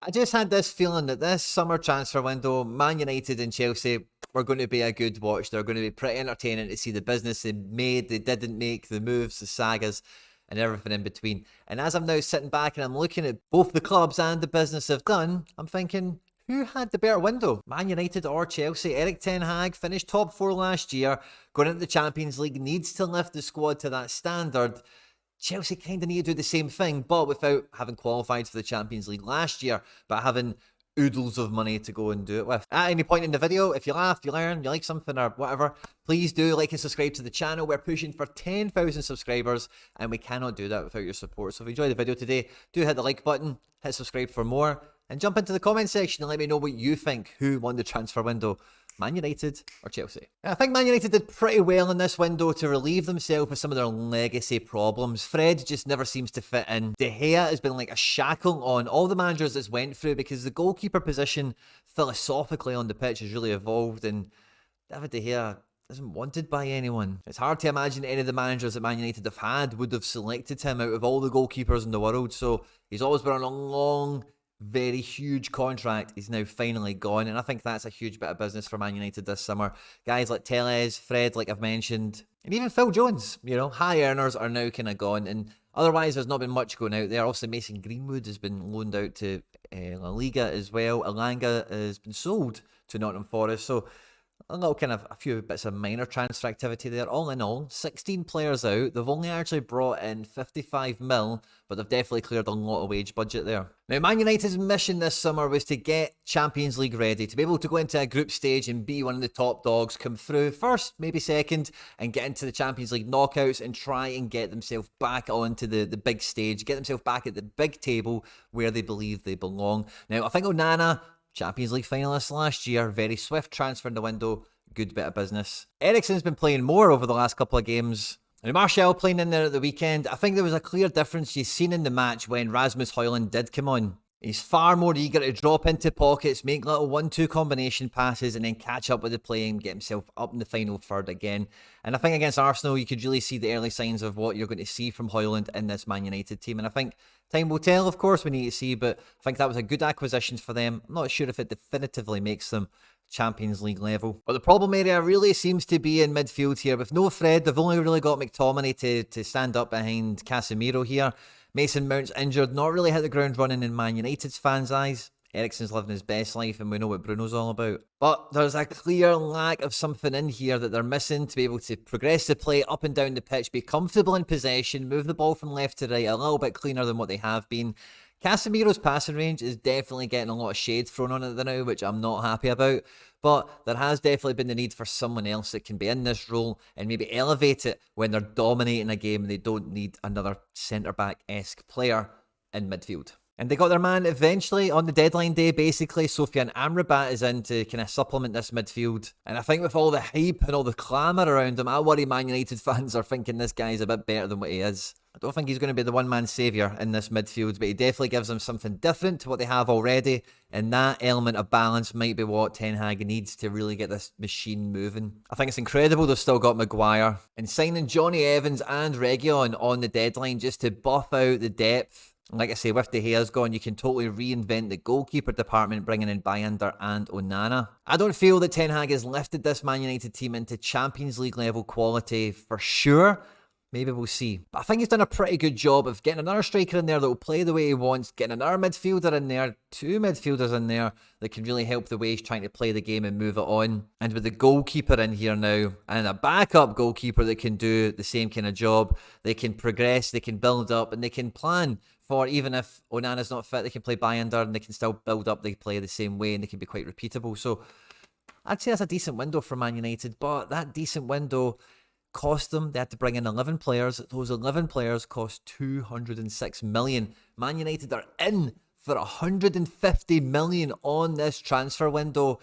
I just had this feeling that this summer transfer window, Man United and Chelsea were going to be a good watch. They're going to be pretty entertaining to see the business they made, they didn't make, the moves, the sagas, and everything in between. And as I'm now sitting back and I'm looking at both the clubs and the business have done, I'm thinking, who had the better window? Man United or Chelsea? Erik Ten Hag finished top 4 last year, going into the Champions League, needs to lift the squad to that standard. Chelsea kind of need to do the same thing, but without having qualified for the Champions League last year, but having oodles of money to go and do it with. At any point in the video, if you laugh, you learn, you like something or whatever, please do like and subscribe to the channel. We're pushing for 10,000 subscribers and we cannot do that without your support. So if you enjoyed the video today, do hit the like button, hit subscribe for more, and jump into the comment section and let me know what you think. Who won the transfer window? Man United or Chelsea? I think Man United did pretty well in this window to relieve themselves of some of their legacy problems. Fred just never seems to fit in. De Gea has been like a shackle on all the managers that's went through because the goalkeeper position philosophically on the pitch has really evolved, and David De Gea isn't wanted by anyone. It's hard to imagine any of the managers that Man United have had would have selected him out of all the goalkeepers in the world. So he's always been on a long, very huge contract. He's now finally gone, and I think that's a huge bit of business for Man United this summer. Guys like T&Cs, Fred, like I've mentioned, and even Phil Jones, you know, high earners are now kind of gone, and otherwise there's not been much going out there. Also, Mason Greenwood has been loaned out to La Liga as well. Elanga has been sold to Nottingham Forest, so a little kind of a few bits of minor transfer activity there. All in all, 16 players out. They've only actually brought in 55 mil, but they've definitely cleared a lot of wage budget there. Now, Man United's mission this summer was to get Champions League ready, to be able to go into a group stage and be one of the top dogs, come through first, maybe second, and get into the Champions League knockouts and try and get themselves back onto the big stage, get themselves back at the big table where they believe they belong. Now, I think Onana, Champions League finalist last year, very swift transfer in the window, good bit of business. Eriksen's been playing more over the last couple of games. And Martial playing in there at the weekend. I think there was a clear difference you've seen in the match when Rasmus Hojlund did come on. He's far more eager to drop into pockets, make little 1-2 combination passes, and then catch up with the play and get himself up in the final third again. And I think against Arsenal, you could really see the early signs of what you're going to see from Hojlund in this Man United team. And I think time will tell, of course, we need to see, but I think that was a good acquisition for them. I'm not sure if it definitively makes them Champions League level. But the problem area really seems to be in midfield here. With no Fred, they've only really got McTominay to stand up behind Casemiro here. Mason Mount's injured, not really hit the ground running in Man United's fans' eyes. Eriksen's living his best life and we know what Bruno's all about. But there's a clear lack of something in here that they're missing to be able to progress the play up and down the pitch, be comfortable in possession, move the ball from left to right a little bit cleaner than what they have been. Casemiro's passing range is definitely getting a lot of shade thrown on it now, which I'm not happy about. But there has definitely been the need for someone else that can be in this role and maybe elevate it when they're dominating a game and they don't need another centre-back-esque player in midfield. And they got their man eventually on the deadline day, basically. Sofian Amrabat is in to kind of supplement this midfield. And I think with all the hype and all the clamour around him, I worry Man United fans are thinking this guy's a bit better than what he is. I don't think he's going to be the one-man saviour in this midfield, but he definitely gives them something different to what they have already. And that element of balance might be what Ten Hag needs to really get this machine moving. I think it's incredible they've still got Maguire. And signing Johnny Evans and Reguilon on the deadline just to buff out the depth. Like I say, with De Gea's gone, you can totally reinvent the goalkeeper department, bringing in Bayanda and Onana. I don't feel that Ten Hag has lifted this Man United team into Champions League level quality for sure. Maybe we'll see. But I think he's done a pretty good job of getting another striker in there that will play the way he wants, getting another midfielder in there, 2 midfielders in there that can really help the way he's trying to play the game and move it on. And with the goalkeeper in here now, and a backup goalkeeper that can do the same kind of job, they can progress, they can build up, and they can plan for, even if Onana's not fit, they can play Bayanda and they can still build up, they play the same way, and they can be quite repeatable. So I'd say that's a decent window for Man United, but that decent window cost them. They had to bring in 11 players. Those 11 players cost 206 million. Man United are in for 150 million on this transfer window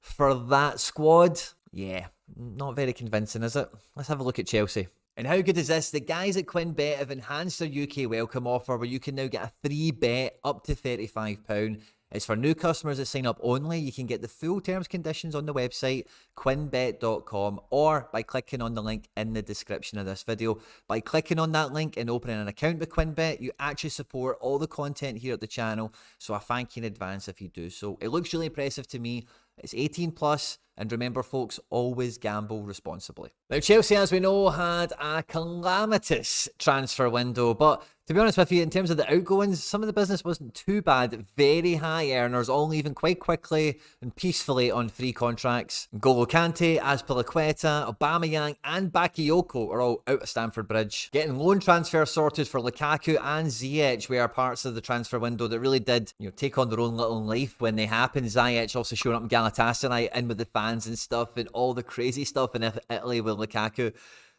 for that squad. Yeah, not very convincing, is it? Let's have a look at Chelsea. And how good is this? The guys at QuinnBet have enhanced their UK welcome offer where you can now get a free bet up to £35 It's for new customers that sign up only. You can get the full terms and conditions on the website, quinbet.com, or by clicking on the link in the description of this video. By clicking on that link and opening an account with QuinBet, you actually support all the content here at the channel, so I thank you in advance if you do so. It looks really impressive to me. It's 18 plus, and remember folks, always gamble responsibly. Now Chelsea, as we know, had a calamitous transfer window, but to be honest with you, in terms of the outgoings, some of the business wasn't too bad. Very high earners, all leaving quite quickly and peacefully on free contracts. N'Golo Kante, Azpilicueta, Aubameyang and Bakayoko are all out of Stamford Bridge. Getting loan transfer sorted for Lukaku and Ziyech were parts of the transfer window that really did, take on their own little life when they happened. Ziyech also showing up in Galatasaray, in with the fans and stuff, and all the crazy stuff in Italy with Lukaku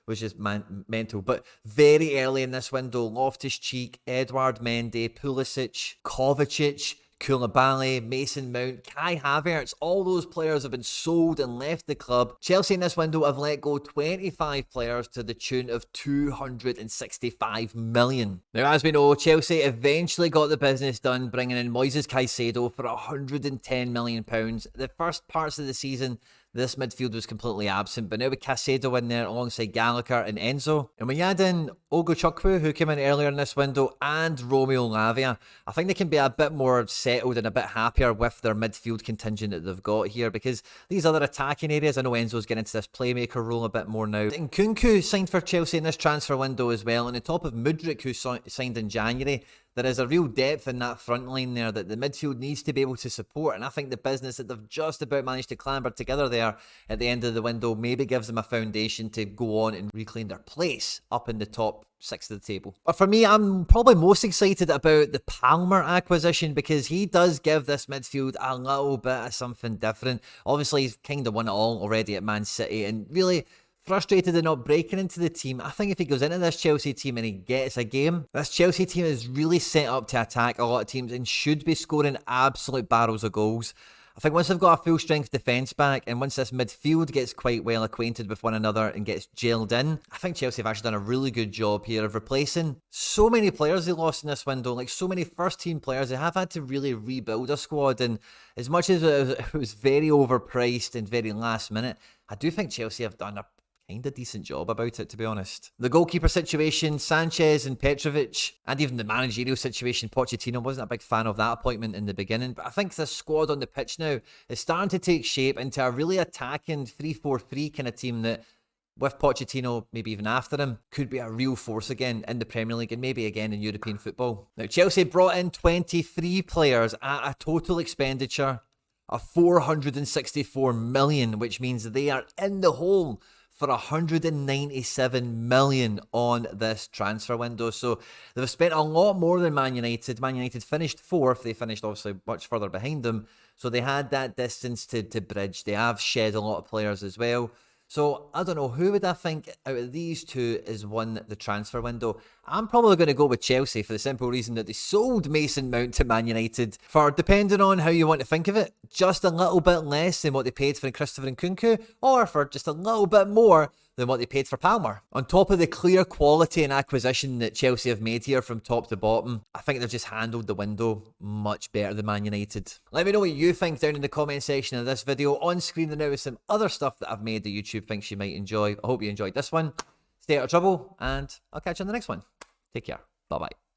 was just mental. But very early in this window, Loftus-Cheek, Edouard Mendy, Pulisic, Kovacic, Koulibaly, Mason Mount, Kai Havertz, all those players have been sold and left the club. Chelsea in this window have let go 25 players to the tune of 265 million. Now, as we know, Chelsea eventually got the business done, bringing in Moises Caicedo for £110 million. The first parts of the season, this midfield was completely absent, but now with Caicedo in there alongside Gallagher and Enzo. And when you add in Ogochukwu, who came in earlier in this window, and Romeo Lavia, I think they can be a bit more settled and a bit happier with their midfield contingent that they've got here, because these other attacking areas, I know Enzo's getting into this playmaker role a bit more now. And Nkunku signed for Chelsea in this transfer window as well, and on top of Mudryk, who signed in January, there is a real depth in that front line there that the midfield needs to be able to support, and I think the business that they've just about managed to clamber together there at the end of the window maybe gives them a foundation to go on and reclaim their place up in the top 6 of the table. But for me, I'm probably most excited about the Palmer acquisition, because he does give this midfield a little bit of something different. Obviously, he's kind of won it all already at Man City, and really frustrated at not breaking into the team. I think if he goes into this Chelsea team and he gets a game, this Chelsea team is really set up to attack a lot of teams and should be scoring absolute barrels of goals. I think once they've got a full strength defence back, and once this midfield gets quite well acquainted with one another and gets gelled in, I think Chelsea have actually done a really good job here of replacing so many players they lost in this window, like so many first team players. They have had to really rebuild a squad, and as much as it was very overpriced and very last minute, I do think Chelsea have done a kind of decent job about it, to be honest. The goalkeeper situation, Sanchez and Petrovic, and even the managerial situation, Pochettino, wasn't a big fan of that appointment in the beginning, but I think this squad on the pitch now is starting to take shape into a really attacking 3-4-3 kind of team that, with Pochettino, maybe even after him, could be a real force again in the Premier League and maybe again in European football. Now, Chelsea brought in 23 players at a total expenditure of 464 million, which means they are in the hole for 197 million on this transfer window. So they've spent a lot more than Man United. Man United finished 4th. They finished obviously much further behind them. So they had that distance to bridge. They have shed a lot of players as well. So I don't know, who would I think out of these two has won the transfer window? I'm probably going to go with Chelsea for the simple reason that they sold Mason Mount to Man United for, depending on how you want to think of it, just a little bit less than what they paid for Christopher Nkunku, or for just a little bit more than what they paid for Palmer. On top of the clear quality and acquisition that Chelsea have made here from top to bottom, I think they've just handled the window much better than Man United. Let me know what you think down in the comment section of this video. On screen there now is some other stuff that I've made that YouTube thinks you might enjoy. I hope you enjoyed this one. Stay out of trouble, and I'll catch you on the next one. Take care. Bye-bye.